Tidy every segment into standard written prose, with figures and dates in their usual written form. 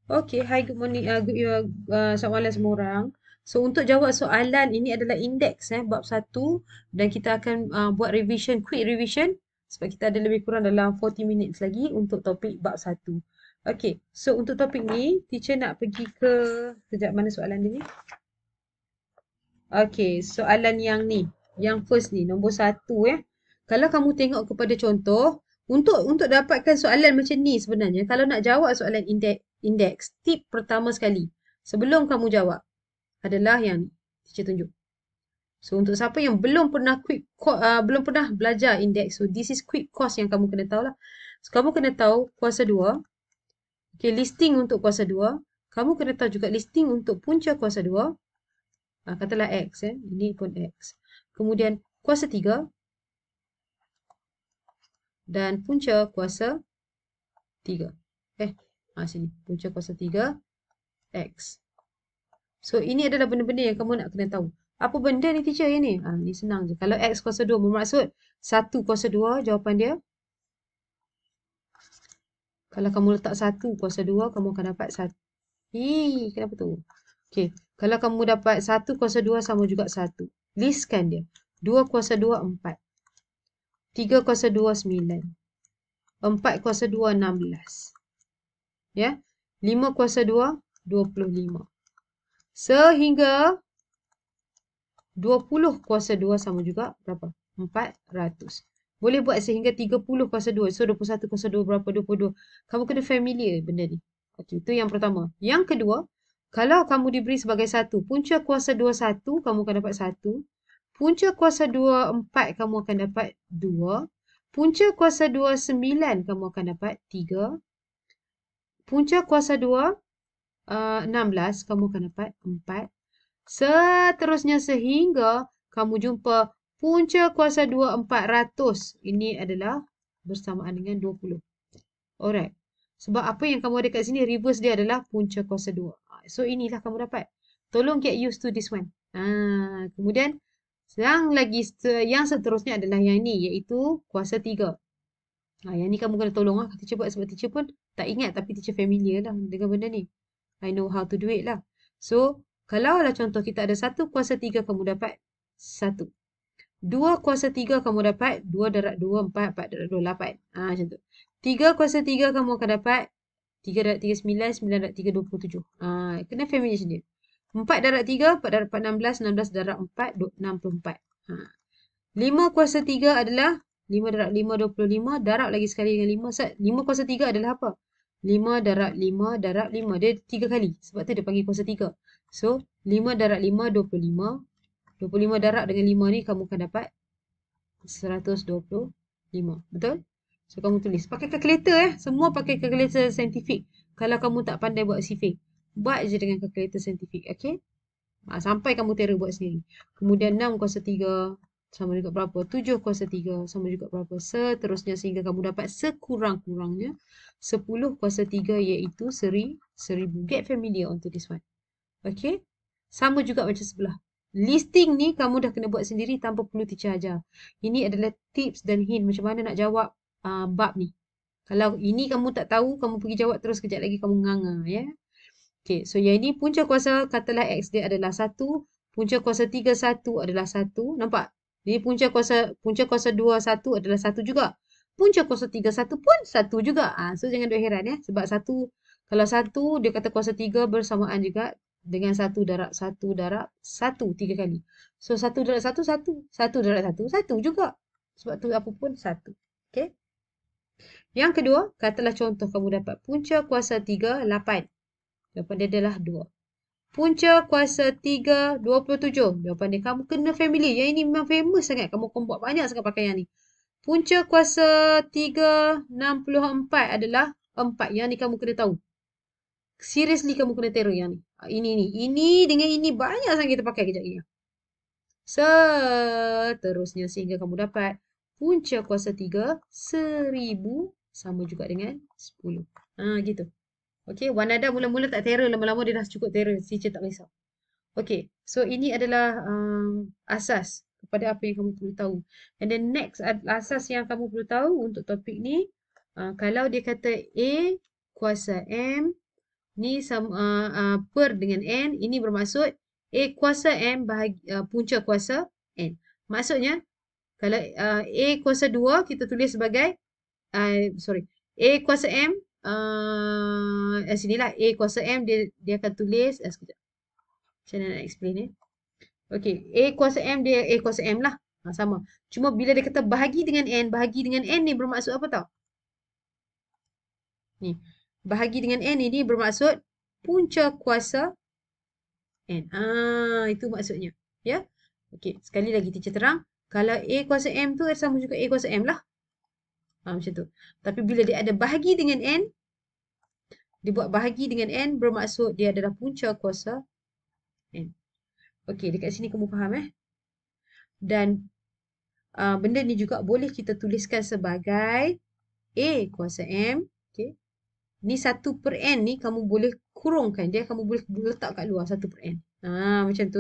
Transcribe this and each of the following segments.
Okay, hi, good morning, selamat malam semua orang. So, untuk jawab soalan ini adalah indeks bab 1 dan kita akan buat revision, quick revision sebab kita ada lebih kurang dalam 40 minutes lagi untuk topik bab 1. Okay, so untuk topik ni, teacher nak pergi ke, sekejap mana soalan dia ni? Okay, soalan yang ni, yang first ni, nombor 1 ya. Kalau kamu tengok kepada contoh, untuk dapatkan soalan macam ni sebenarnya, kalau nak jawab soalan indeks, tip pertama sekali, sebelum kamu jawab, adalah yang ni, teacher tunjuk. So, untuk siapa yang belum pernah belajar indeks, so this is quick course yang kamu kena tahu lah. So, kamu kena tahu kuasa 2, okay, listing untuk kuasa 2, kamu kena tahu juga listing untuk punca kuasa 2, katalah X ini pun X. Kemudian kuasa 3 dan punca kuasa 3. Sini punca kuasa 3 X. So ini adalah benda-benda yang kamu nak kena tahu. Apa benda ni teacher yang ni? Ni senang je. Kalau X kuasa 2 bermaksud 1 kuasa 2, jawapan dia. Kalau kamu letak 1 kuasa 2, kamu akan dapat 1. Kenapa tu? Okay. Kalau kamu dapat 1 kuasa 2 sama juga 1. Listkan dia. 2 kuasa 2, 4. 3 kuasa 2, 9. 4 kuasa 2, 16. Ya. 5 kuasa 2, 25. Sehingga 20 kuasa 2 sama juga berapa? 400. Boleh buat sehingga 30 kuasa 2. So, 21 kuasa 2 berapa? 22. Kamu kena familiar benda ni. Okey, itu yang pertama. Yang kedua, kalau kamu diberi sebagai 1, punca kuasa 2, 1, kamu akan dapat 1. Punca kuasa 2, 4, kamu akan dapat 2. Punca kuasa 2, 9, kamu akan dapat 3. Punca kuasa 2, 16, kamu akan dapat 4. Seterusnya sehingga kamu jumpa punca kuasa 2, 400. Ini adalah bersamaan dengan 20. Alright. Sebab apa yang kamu ada kat sini, reverse dia adalah punca kuasa 2. So, inilah kamu dapat. Tolong get used to this one. Kemudian, yang seterusnya adalah yang ni, iaitu kuasa 3. Yang ni kamu kena tolong lah. Teacher buat sebab teacher pun tak ingat tapi teacher familiar lah dengan benda ni. I know how to do it lah. So, kalau lah contoh kita ada 1 kuasa 3 kamu dapat 1. 2 kuasa 3 kamu dapat 2 darab 2, 4, 4 darab 2, 8. Macam tu. 3 kuasa 3 kamu akan dapat 3 darab 3, 9, 9 darab 3, 27. Kena familiar macam dia. 4 darab 3, 4 darab 4, 16, 16 darab 4, 64. 5 kuasa 3 adalah 5 darab 5, 25. Darab lagi sekali dengan 5. 5 kuasa 3 adalah apa? 5 darab 5 darab 5. Dia 3 kali. Sebab tu dia panggil kuasa 3. So, 5 darab 5, 25. 25 darab dengan 5 ni kamu akan dapat 125. Betul? So, kamu tulis. Pakai kalkulator Semua pakai kalkulator saintifik. Kalau kamu tak pandai buat sifir, buat je dengan kalkulator saintifik. Okay? Sampai kamu terror buat sendiri. Kemudian 6 kuasa 3 sama juga berapa? 7 kuasa 3 sama juga berapa? Seterusnya sehingga kamu dapat sekurang-kurangnya 10 kuasa 3 iaitu 1000. Get familiar onto this one. Okay? Sama juga macam sebelah. Listing ni kamu dah kena buat sendiri tanpa perlu teacher ajar. Ini adalah tips dan hint macam mana nak jawab bab ni. Kalau ini kamu tak tahu, kamu pergi jawab terus kejap lagi kamu nganga. Ya? Okay, so yang ini punca kuasa katalah X dia adalah 1. Punca kuasa 3, 1 adalah 1. Nampak? Ini punca kuasa 2, 1 adalah 1 juga. Punca kuasa 3, 1 pun 1 juga. So jangan duk heran ya. Sebab 1, kalau 1 dia kata kuasa 3 bersamaan juga dengan 1 darab 1 darab 1 3 kali. So 1 darab 1, 1. 1 darab 1, 1 juga. Sebab tu apa pun 1. Okay? Yang kedua, katalah contoh kamu dapat punca kuasa 3, 8. Jawapan dia adalah 2. Punca kuasa 3, 27. Jawapan dia kamu kena familiar. Yang ini memang famous sangat. Kamu akan buat banyak sangat pakai yang ni. Punca kuasa 3, 64 adalah 4. Yang ni kamu kena tahu. Seriously kamu kena terror yang ni. Ini dengan ini banyak sangat kita pakai kejap lagi. Seterusnya sehingga kamu dapat punca kuasa 3, 1000 sama juga dengan 10. Gitu. Okay, Wanada mula-mula tak terror, lama-lama dia dah cukup terror. Teacher tak risau. Okay, so ini adalah asas kepada apa yang kamu perlu tahu. And then next asas yang kamu perlu tahu untuk topik ni, kalau dia kata A kuasa M, Ni sama per dengan n. Ini bermaksud A kuasa M bahagi, punca kuasa N. Maksudnya, kalau A kuasa 2 kita tulis sebagai, sorry, A kuasa M, sinilah A kuasa M dia akan tulis, sekejap. Macam mana nak explain ni? Okey, A kuasa M dia A kuasa M lah. Sama. Cuma bila dia kata bahagi dengan N ni bermaksud apa tau? Ni. Bahagi dengan N ini bermaksud punca kuasa N. Itu maksudnya. Ya. Okey, sekali lagi teacher terang. Kalau A kuasa M tu sama juga A kuasa M lah. Macam tu. Tapi bila dia ada bahagi dengan N, dia buat bahagi dengan N bermaksud dia adalah punca kuasa N. Okey, dekat sini kamu faham Dan benda ni juga boleh kita tuliskan sebagai A kuasa M. Okey. Ni 1/n ni kamu boleh kurungkan dia, kamu boleh letak kat luar 1/n. Macam tu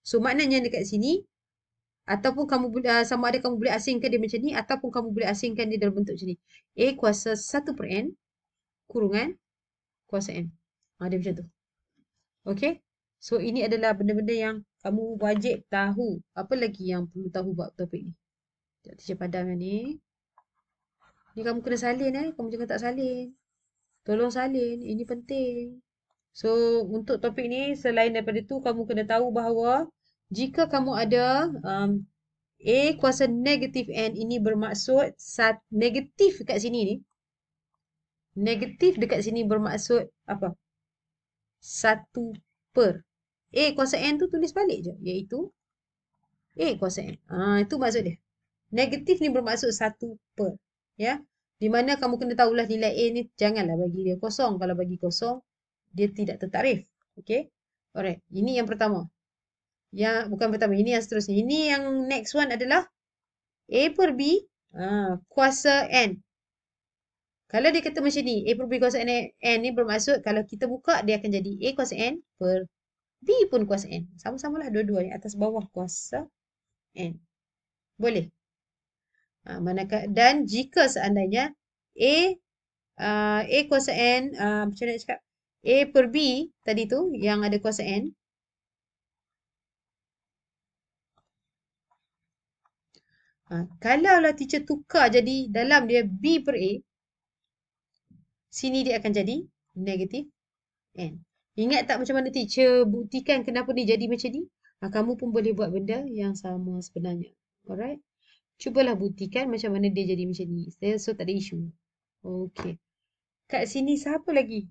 So maknanya dekat sini ataupun kamu boleh sama ada kamu boleh asingkan dia macam ni ataupun kamu boleh asingkan dia dalam bentuk macam ni. A kuasa 1/n kurungan kuasa n. Dia macam tu. Okey. So ini adalah benda-benda yang kamu wajib tahu. Apa lagi yang perlu tahu buat topik ni? Sekejap teacher padam ni. Ni kamu kena salin kamu jangan tak salin. Tolong salin, ini penting. So, untuk topik ni, selain daripada tu, kamu kena tahu bahawa jika kamu ada A kuasa negatif N, ini bermaksud negatif dekat sini ni. Negatif dekat sini bermaksud apa? 1/. A kuasa N tu tulis balik je, iaitu A kuasa N. Itu maksud dia. Negatif ni bermaksud 1/. Ya. Di mana kamu kena tahulah nilai A ni janganlah bagi dia kosong. Kalau bagi kosong, dia tidak tertakrif. Okey. Alright. Ini yang pertama. Bukan pertama. Ini yang seterusnya. Ini yang next one adalah A per B kuasa N. Kalau dia kata macam ni, A per B kuasa N ni bermaksud kalau kita buka, dia akan jadi A kuasa N per B pun kuasa N. Sama-samalah dua-dua ni. Atas bawah kuasa N. Boleh. Dan jika seandainya A kuasa N, macam mana nak cakap? A per B tadi tu yang ada kuasa N. Kalaulah teacher tukar jadi dalam dia B per A, sini dia akan jadi negatif N. Ingat tak macam mana teacher buktikan kenapa dia jadi macam ni? Kamu pun boleh buat benda yang sama sebenarnya. Alright? Cubalah buktikan macam mana dia jadi macam ni. So tak ada isu. Okey. Kat sini siapa lagi?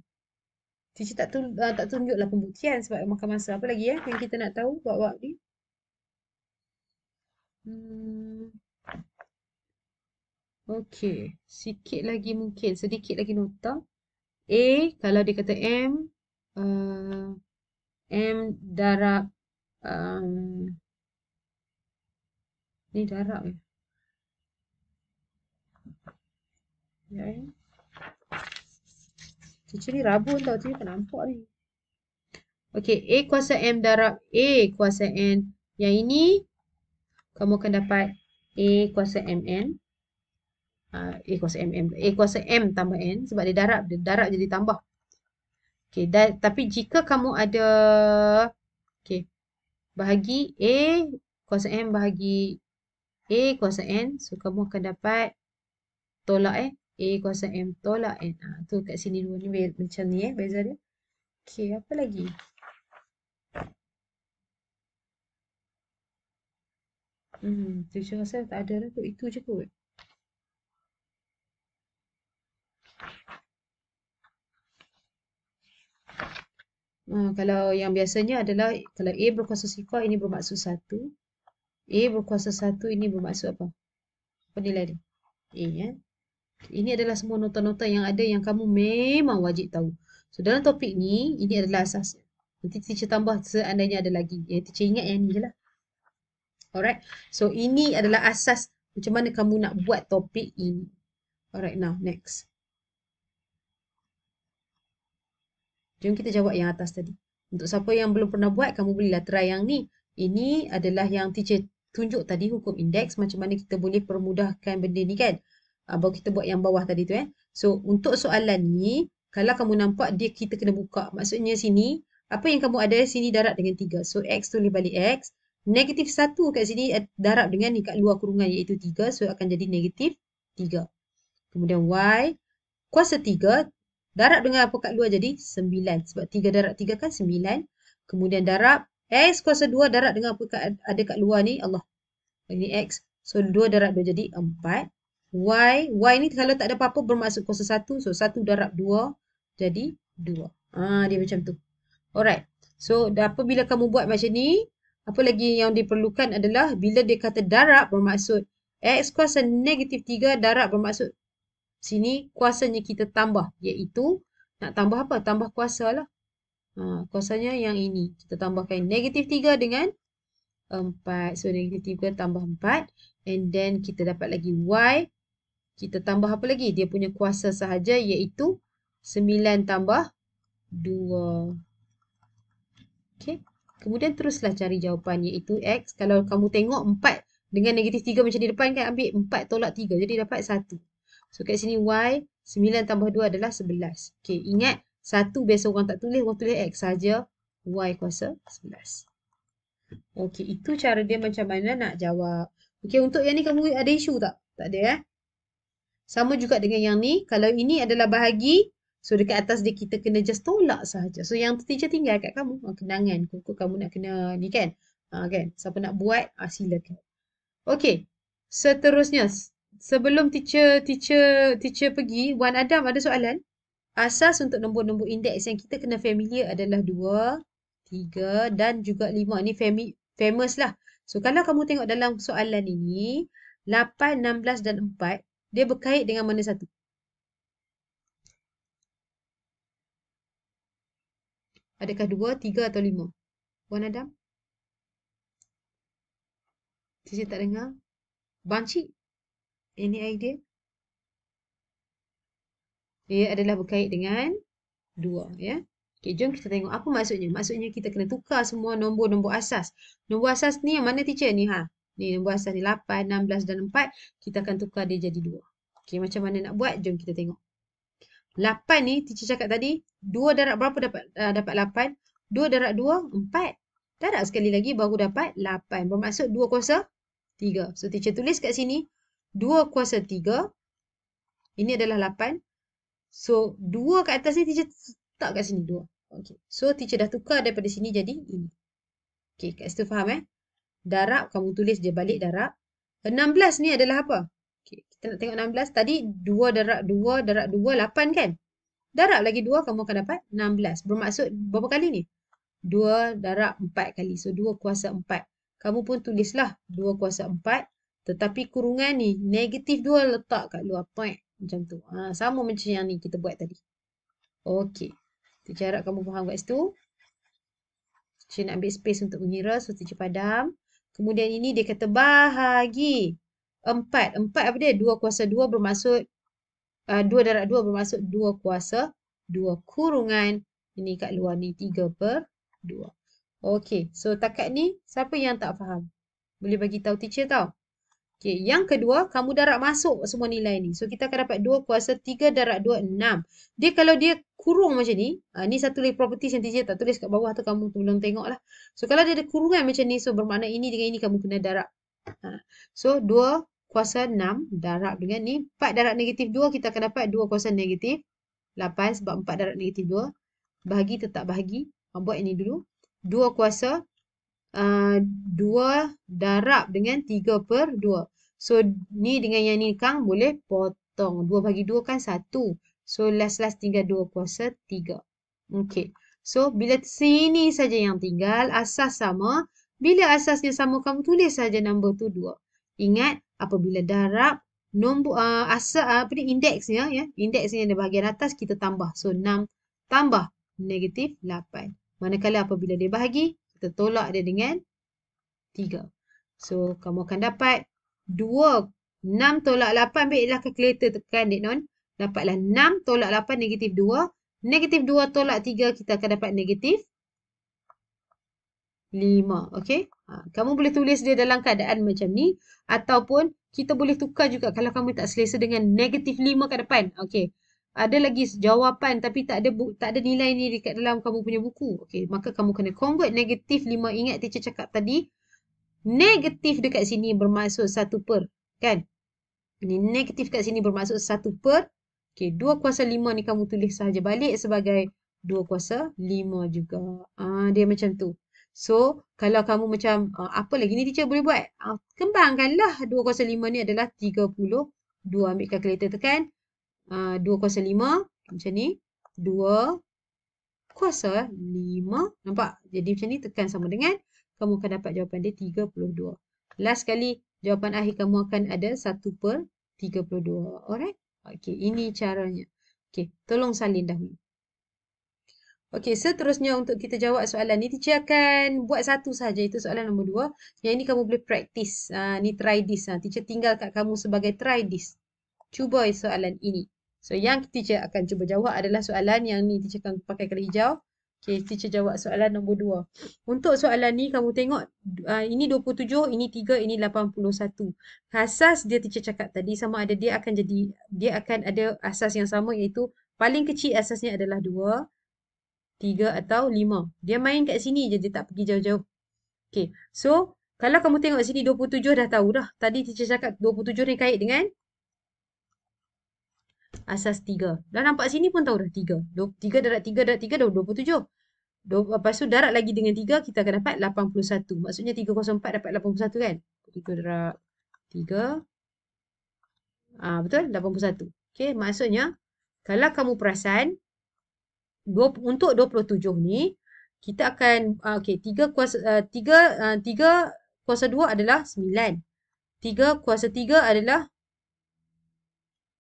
Teacher tak tunjuklah pembuktian sebab makan masa. Apa lagi yang kita nak tahu buat-buat ni? Okey. Sikit lagi mungkin. Sedikit lagi nota. A, kalau dia kata M darab ni darab ya. Teacher ni rabun tau. Teacher tak nampak ni. Okey. A kuasa M darab A kuasa N. Yang ini, kamu akan dapat A kuasa MN. A kuasa MM. A kuasa M tambah N. Sebab dia darab jadi tambah. Okey. Tapi jika kamu ada bahagi A kuasa M bahagi A kuasa N. So, kamu akan dapat tolak A kuasa M tolak N. Tu kat sini dua ni macam ni beza dia. Okey, apa lagi? Teacher rasa tak ada lah tu. Itu je kot. Kalau yang biasanya adalah kalau A berkuasa sifar ini bermaksud 1. A berkuasa 1 ini bermaksud apa? Apa nilai dia? A Ini adalah semua nota-nota yang ada yang kamu memang wajib tahu. So dalam topik ni, ini adalah asas. Nanti teacher tambah seandainya ada lagi. Teacher ingat yang ni je lah. Alright. So ini adalah asas macam mana kamu nak buat topik ini. Alright, now next. Jom kita jawab yang atas tadi. Untuk siapa yang belum pernah buat, kamu bolehlah try yang ni. Ini adalah yang teacher tunjuk tadi, hukum indeks. Macam mana kita boleh permudahkan benda ni kan. Baru kita buat yang bawah tadi tu So, untuk soalan ni, Kalau kamu nampak dia kita kena buka. Maksudnya sini, apa yang kamu ada sini darab dengan 3. So, X tulis balik X. Negatif 1 kat sini darab dengan ni kat luar kurungan iaitu 3. So, akan jadi negatif 3. Kemudian Y kuasa 3 darab dengan apa kat luar jadi 9. Sebab 3 darab 3 kan 9. Kemudian darab X kuasa 2 darab dengan apa ada kat luar ni. Allah. Ini X. So, 2 darab 2 jadi 4. Y ni kalau tak ada apa-apa bermaksud kuasa 1. So, 1 darab 2 jadi 2. Dia macam tu. Alright. So, apabila kamu buat macam ni, apa lagi yang diperlukan adalah bila dia kata darab bermaksud X kuasa negatif 3 darab bermaksud sini kuasanya kita tambah. Iaitu, nak tambah apa? Tambah kuasa lah. Kuasanya yang ini. Kita tambahkan negatif 3 dengan 4. So, negatif 3 tambah 4. And then, kita dapat lagi Y. Kita tambah apa lagi? Dia punya kuasa sahaja iaitu 9 tambah 2. Okay. Kemudian teruslah cari jawapan iaitu X. Kalau kamu tengok 4 dengan negatif 3 macam di depan kan ambil 4 tolak 3. Jadi dapat 1. So kat sini Y 9 tambah 2 adalah 11. Okay. Ingat 1 biasa orang tak tulis. Orang tulis X saja. Y kuasa 11. Okay. Itu cara dia macam mana nak jawab. Okay. Untuk yang ni kamu ada isu tak? Tak ada Sama juga dengan yang ni. Kalau ini adalah bahagi. So, dekat atas dia kita kena just tolak sahaja. So, yang tu teacher tinggal kat kamu. Kenangan. Kok kamu nak kena ni kan? Kan? Siapa nak buat? Silakan. Okay. Seterusnya. Sebelum teacher pergi, Wan Adam ada soalan? Asas untuk nombor-nombor indeks yang kita kena familiar adalah 2, 3 dan juga 5. Ni famous lah. So, kalau kamu tengok dalam soalan ini, 8, 16 dan 4, dia berkait dengan mana satu? Adakah 2, 3 atau 5? Puan Adam? Saya tak dengar. Banci? Any idea? Ia adalah berkait dengan 2. Ya? Okay, jom kita tengok apa maksudnya. Maksudnya kita kena tukar semua nombor-nombor asas. Nombor asas ni yang mana teacher ni? Ni nombor asas ni 8, 16 dan 4. Kita akan tukar dia jadi 2. Okay, macam mana nak buat? Jom kita tengok. 8 ni teacher cakap tadi 2 darab berapa dapat 8? 2 darab 2 4. Darab sekali lagi baru dapat 8. Bermaksud 2 kuasa 3. So teacher tulis kat sini 2 kuasa 3. Ini adalah 8. So 2 kat atas ni teacher letak kat sini 2. Okay. So teacher dah tukar daripada sini jadi ini. Okay, kat situ faham Darab kamu tulis je balik darab. 16 ni adalah apa? Okay, kita nak tengok 16. Tadi 2 darab 2 darab 2, 8 kan? Darab lagi 2, kamu akan dapat 16. Bermaksud berapa kali ni? 2 darab 4 kali. So, 2 kuasa 4. Kamu pun tulislah 2 kuasa 4. Tetapi kurungan ni, negatif 2 letak kat luar. Point. Macam tu. Sama macam yang ni kita buat tadi. Okey. Teacher harap kamu faham kat situ. Teacher nak ambil space untuk mengira. So, teacher padam. Kemudian ini dia kata bahagi 4. 4 apa dia? 2 kuasa 2 bermaksud 2 darab 2 bermaksud 2 kuasa 2 kurungan. Ini kat luar ni 3/2. Okey. So takat ni siapa yang tak faham? Boleh bagi tahu teacher tau. Okey. Yang kedua kamu darab masuk semua nilai ni. So kita akan dapat 2 kuasa 3 darab 2 6. Dia kalau dia kurung macam ni. Ni satu lagi properties yang teacher tak tulis kat bawah tu kamu belum tengok lah. So kalau dia ada kurungan macam ni. So bermakna ini dengan ini kamu kena darab. So 2 kuasa 6 darab dengan ni 4 darab negatif 2 kita akan dapat 2 kuasa negatif 8 sebab 4 darab negatif 2 bahagi tetap bahagi. Buat ini dulu 2 kuasa 2 darab dengan 3/2. So ni dengan yang ni Kang boleh potong 2 bagi 2 kan 1. So last tinggal 2 kuasa 3. Okay. So bila sini saja yang tinggal asas sama. Bila asasnya sama kamu tulis saja nombor tu 2. Ingat apabila darab nombor indeksnya indeksnya ada bahagian atas kita tambah. So 6 tambah negatif 8. Manakala apabila dia bahagi kita tolak dia dengan 3. So kamu akan dapat 2 6 tolak 8 ambillah kalkulator tekan dek non. Dapatlah 6 tolak 8 negatif 2. Negatif 2 tolak 3 kita akan dapat negatif 5. Okey. Kamu boleh tulis dia dalam keadaan macam ni. Ataupun kita boleh tukar juga kalau kamu tak selesa dengan negatif 5 kat depan. Okey. ada lagi jawapan tapi tak ada nilai ni dekat dalam kamu punya buku. Okey, maka kamu kena convert negatif 5. Ingat teacher cakap tadi, negatif dekat sini bermaksud 1 per. Kan? Ini negatif kat sini bermaksud 1 per. Okey, 2 kuasa 5 ni kamu tulis sahaja balik sebagai 2 kuasa 5 juga. Dia macam tu. So, kalau kamu macam, apa lagi ni teacher boleh buat? Kembangkanlah 2 kuasa 5 ni adalah 32. Ambil kalkulator tekan. 2 kuasa 5 macam ni. 2 kuasa 5. Nampak? Jadi macam ni tekan sama dengan. Kamu akan dapat jawapan dia 32. Last sekali, jawapan akhir kamu akan ada 1 per 32. Alright? Okey, ini caranya. Okey, tolong salin dahulu. Okey, seterusnya untuk kita jawab soalan ni, teacher akan buat satu saja. Itu soalan nombor 2. Yang ini kamu boleh practice. Ni try this. Teacher tinggal kat kamu sebagai try this. Cuba soalan ini. So, yang teacher akan cuba jawab adalah soalan yang ni teacher akan pakai kali hijau. Okay, teacher jawab soalan nombor 2. Untuk soalan ni, kamu tengok ini 27, ini 3, ini 81. Asas dia teacher cakap tadi sama ada dia akan ada asas yang sama iaitu paling kecil asasnya adalah 2, 3 atau 5. Dia main kat sini je, dia tak pergi jauh-jauh. Okay, so kalau kamu tengok sini 27 dah tahu dah. Tadi teacher cakap 27 ni kait dengan asas 3. Dah nampak sini pun tahu dah 3. 3 darab 3 darab 3 dah 27. Lepas tu darab lagi dengan 3, kita akan dapat 81. Maksudnya 304 dapat 81 kan? 3 darab 3. Betul? 81. Okay, maksudnya kalau kamu perasan, untuk 27 ni, kita akan, okay, 3 kuasa 2 adalah 9. 3 kuasa 3 adalah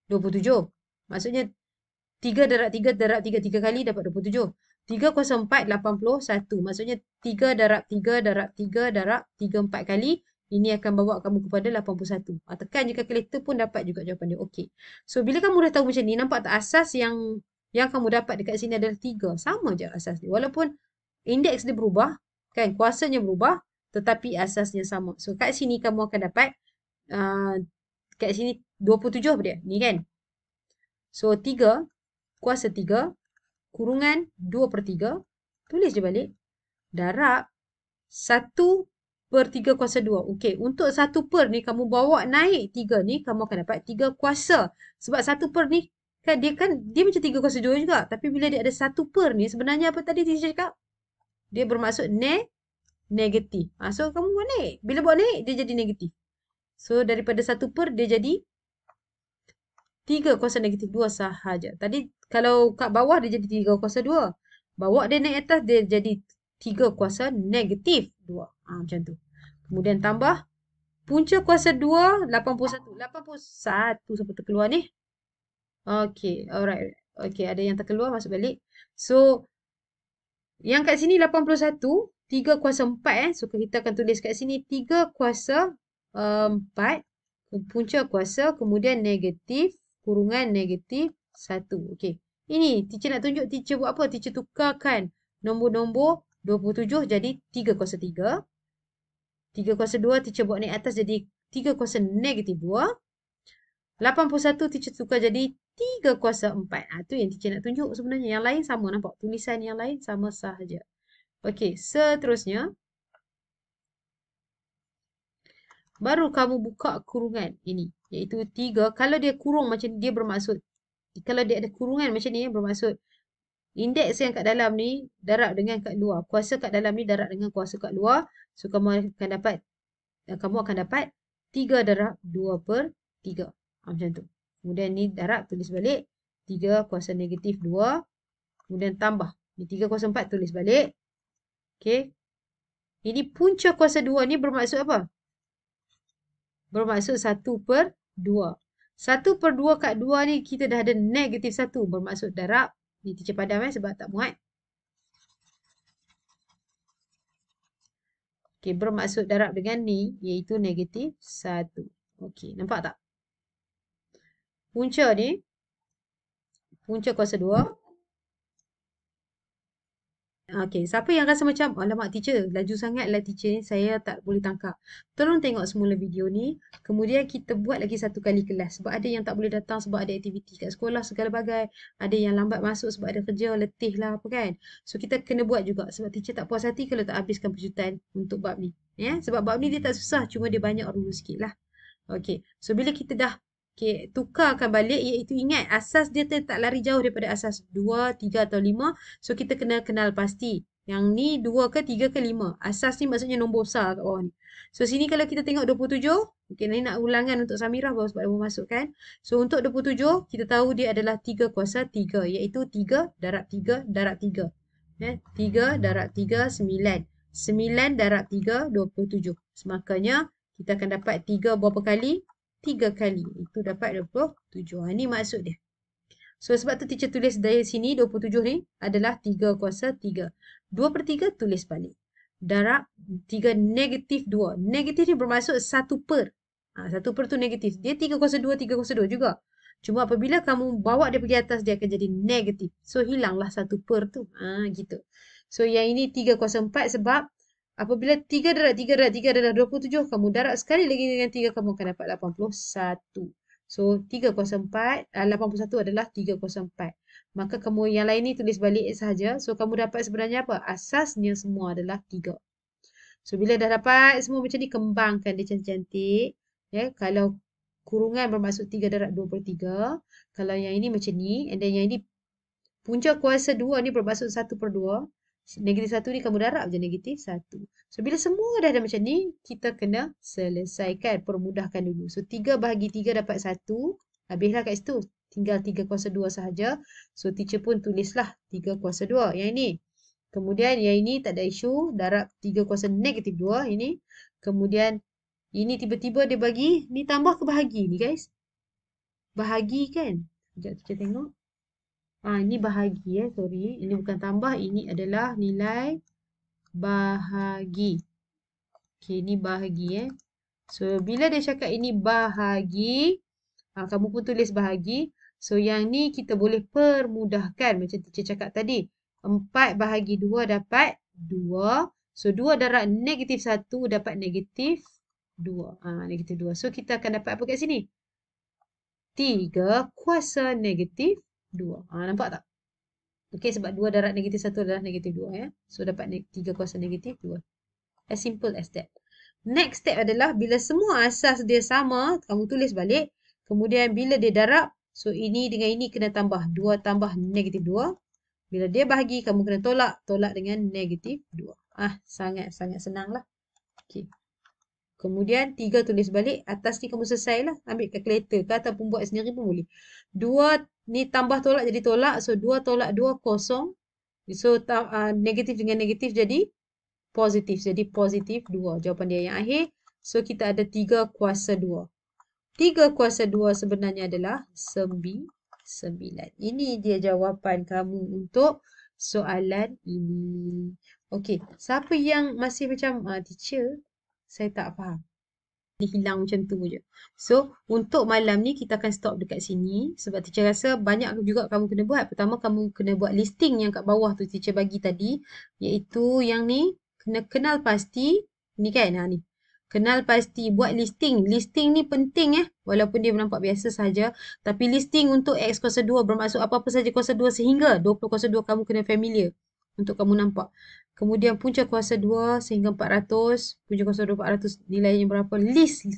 27. Maksudnya 3 darab 3 darab 3, 3 kali dapat 27. 3 kuasa 4, 81. Maksudnya 3 darab 3 darab 3 darab 3, 4 kali. Ini akan bawa kamu kepada 81. Tekan je kalkulator pun dapat juga jawapan dia. Okey. So, bila kamu dah tahu macam ni, nampak tak asas yang kamu dapat dekat sini adalah 3. Sama je asas dia. Walaupun indeks dia berubah, kan, kuasanya berubah, tetapi asasnya sama. So, kat sini kamu akan dapat, kat sini 27 apa dia? Ni kan? So, 3 kuasa 3 kurungan 2 per 3. Tulis je balik. Darab 1 per 3 kuasa 2. Okey, untuk 1 per ni kamu bawa naik 3 ni, kamu akan dapat 3 kuasa. Sebab 1 per ni, dia macam 3 kuasa 2 juga. Tapi bila dia ada 1 per ni, sebenarnya apa tadi teacher cakap? Dia bermaksud negatif. So, kamu buat naik. Bila buat naik, dia jadi negatif. So, daripada 1 per, dia jadi 3 kuasa negatif 2 sahaja. Tadi kalau kat bawah dia jadi 3 kuasa 2. Bawa dia naik atas dia jadi 3 kuasa negatif 2. Macam tu. Kemudian tambah punca kuasa 2 81. 81 siapa terkeluar ni? Okey, alright. Okey, ada yang terkeluar masuk balik. So yang kat sini 81, 3 kuasa 4 So kita akan tulis kat sini 3 kuasa 4 punca kuasa kemudian negatif kurungan negatif 1. Okey. Ini teacher nak tunjuk teacher buat apa? Teacher tukarkan nombor-nombor 27 jadi 3 kuasa 3. 3 kuasa 2 teacher buat naik atas jadi 3 kuasa negatif 2. 81 teacher tukar jadi 3 kuasa 4. Tu yang teacher nak tunjuk sebenarnya. Yang lain sama nampak. Tulisan yang lain sama sahaja. Okey, seterusnya. Baru kamu buka kurungan ini. Iaitu 3. Kalau dia kurung macam ni, dia bermaksud. Kalau dia ada kurungan macam ni, bermaksud. Indeks yang kat dalam ni, darab dengan kat luar. Kuasa kat dalam ni, darab dengan kuasa kat luar. So, kamu akan dapat 3 darab 2 per 3. Macam tu. Kemudian ni darab, tulis balik. 3 kuasa negatif 2. Kemudian tambah. Ni 3 kuasa 4, tulis balik. Okey. Ini punca kuasa 2 ni bermaksud apa? Bermaksud 1 per 2. 1 per 2 kat 2 ni kita dah ada negatif 1. Bermaksud darab. Ni teacher padam sebab tak muat. Okey, bermaksud darab dengan ni iaitu negatif 1. Okey, nampak tak? Punca ni. Punca kuasa 2. Okey, siapa yang rasa macam, alamak teacher, laju sangat lah teacher ni, saya tak boleh tangkap. Tolong tengok semula video ni, kemudian kita buat lagi satu kali kelas. Sebab ada yang tak boleh datang sebab ada aktiviti kat sekolah segala bagai. Ada yang lambat masuk sebab ada kerja, letih lah apa kan. So kita kena buat juga sebab teacher tak puas hati kalau tak habiskan kejutan untuk bab ni. Ya, sebab bab ni dia tak susah, cuma dia banyak rulu sikit lah. Okey. So bila kita dah tukarkan balik, iaitu ingat asas dia tak lari jauh daripada asas 2, 3 atau 5. So kita kena kenal pasti. Yang ni 2 ke 3 ke 5. Asas ni maksudnya nombor besar kat bawah ni. So sini kalau kita tengok 27, okey ni nak ulangan untuk Samirah baru sebab dia baru masuk kan. So untuk 27, kita tahu dia adalah 3 kuasa 3, iaitu 3 darab 3 darab 3. 3 darab 3, 9. 9 darab 3, 27. Makanya kita akan dapat 3 berapa kali? 3 kali. Itu dapat 27. Ini maksud dia. So, sebab tu teacher tulis dari sini 27 ni adalah 3 kuasa 3. 2 per 3 tulis balik. Darab 3 negatif 2. Negatif ni bermaksud 1 per. 1 per tu negatif. Dia 3 kuasa 2, 3 kuasa 2 juga. Cuma apabila kamu bawa dia pergi atas, dia akan jadi negatif. So, hilanglah 1 per tu. Gitu. So, yang ini 3 kuasa 4 sebab apabila 3 darab 3 darab 3 adalah 27, kamu darab sekali lagi dengan 3, kamu akan dapat 81. So, 3 kuasa 4, 81 adalah 3 kuasa 4. Maka kamu yang lain ni tulis balik sahaja. So, kamu dapat sebenarnya apa? Asasnya semua adalah 3. So, bila dah dapat semua macam ni, kembangkan dia cantik-cantik. Ya, kalau kurungan bermaksud 3 darab 2 per 3. Kalau yang ini macam ni, and then yang ini punca kuasa 2 ni bermaksud 1 per 2. Negatif 1 ni kamu darab je negatif 1. So, bila semua dah ada macam ni, kita kena selesaikan, permudahkan dulu. So, 3 bahagi 3 dapat 1. Habislah kat situ. Tinggal 3 kuasa 2 sahaja. So, teacher pun tulislah 3 kuasa 2. Yang ini. Kemudian, yang ini tak ada isu. Darab 3 kuasa negatif 2. Ini. Kemudian, ini tiba-tiba dia bagi. Ni tambah ke bahagi ni, guys? Bahagi kan? Sekejap teacher tengok. Ini bahagi sorry. Ini bukan tambah, ini adalah nilai bahagi. Okey, ini bahagi So, bila dia cakap ini bahagi, kamu pun tulis bahagi. So, yang ni kita boleh permudahkan macam teacher cakap tadi. 4 bahagi 2 dapat 2. So, 2 darab negatif 1 dapat negatif 2. Negatif 2. So, kita akan dapat apa kat sini? 3 kuasa negatif 2. Nampak tak? Okey, sebab 2 darab negatif 1 adalah negatif 2 ya. So, dapat 3 kuasa negatif 2. As simple as that. Next step adalah bila semua asas dia sama, kamu tulis balik. Kemudian bila dia darab, so ini dengan ini kena tambah. 2 tambah negatif 2. Bila dia bahagi, kamu kena tolak. Tolak dengan negatif 2. Sangat-sangat senang lah. Okey. Kemudian 3 tulis balik. Atas ni kamu selesai lah. Ambil kalkulator ke ataupun buat sendiri pun boleh. 2 ni tambah tolak jadi tolak. So 2 tolak 2 kosong. So negatif dengan negatif jadi positif. Jadi positif 2. Jawapan dia yang akhir. So kita ada 3 kuasa 2. 3 kuasa 2 sebenarnya adalah 9. Ini dia jawapan kamu untuk soalan ini. Okey. Siapa yang masih macam teacher? Saya tak faham. Dia hilang macam tu je. So, untuk malam ni kita akan stop dekat sini. Sebab teacher rasa banyak juga kamu kena buat. Pertama, kamu kena buat listing yang kat bawah tu teacher bagi tadi. Iaitu yang ni, kena kenal pasti. Ni kan? Ni. Kenal pasti. Buat listing. Listing ni penting Walaupun dia nampak biasa saja. Tapi listing untuk X kuasa 2 bermaksud apa-apa saja kuasa 2 sehingga 20 kuasa 2 kamu kena familiar. Untuk kamu nampak. Kemudian punca kuasa 2 sehingga 400. Punca kuasa 2 400 nilainya berapa? List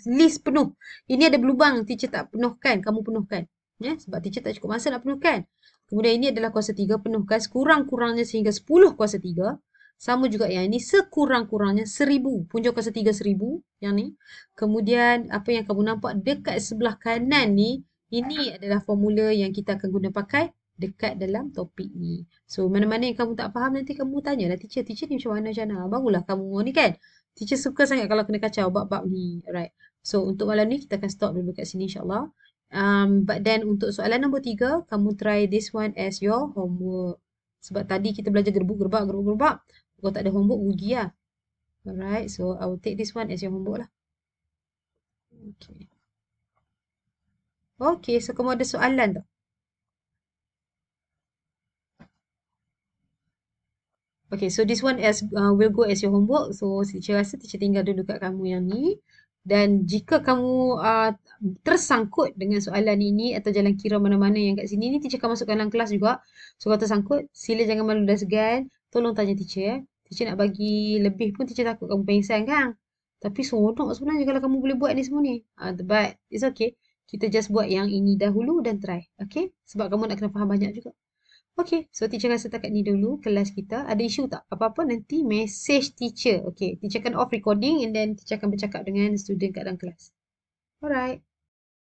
penuh. Ini ada berlubang. Teacher tak penuhkan. Kamu penuhkan. Sebab teacher tak cukup masa nak penuhkan. Kemudian ini adalah kuasa 3. Penuhkan sekurang-kurangnya sehingga 10 kuasa 3. Sama juga yang ini sekurang-kurangnya 1000. Punca kuasa 3 1000. Yang ni. Kemudian apa yang kamu nampak dekat sebelah kanan ni. Ini adalah formula yang kita akan guna pakai dekat dalam topik ni. So, mana-mana yang kamu tak faham nanti kamu tanyalah teacher. Teacher ni macam mana? Barulah kamu ni kan. Teacher suka sangat kalau kena kacau bab-bab ni. Alright. So, untuk malam ni kita akan stop dulu kat sini insyaAllah. But then untuk soalan nombor 3, kamu try this one as your homework. Sebab tadi kita belajar gerbuk-gerbak. Kalau tak ada homework, rugi lah. Alright. So, I will take this one as your homework lah. Okay. Okay. So, kamu ada soalan tak? Okay, so this one will go as your homework. So teacher rasa teacher tinggal dulu kat kamu yang ni. Dan jika kamu tersangkut dengan soalan ini atau jalan kira mana-mana yang kat sini ni, teacher akan masukkan dalam kelas juga. So kalau tersangkut, sila jangan malu dan segan. Tolong tanya teacher ya. Teacher nak bagi lebih pun teacher takut kamu pengsan kan. Tapi seronok sebenarnya kalau kamu boleh buat ni semua ni. But it's okay. Kita just buat yang ini dahulu dan try. Okay? Sebab kamu nak kena faham banyak juga. Okay, so teacher rasa setakat ni dulu kelas kita. Ada isu tak? Apa-apa nanti message teacher. Okay, teacher akan off recording and then teacher akan bercakap dengan student kat dalam kelas. Alright.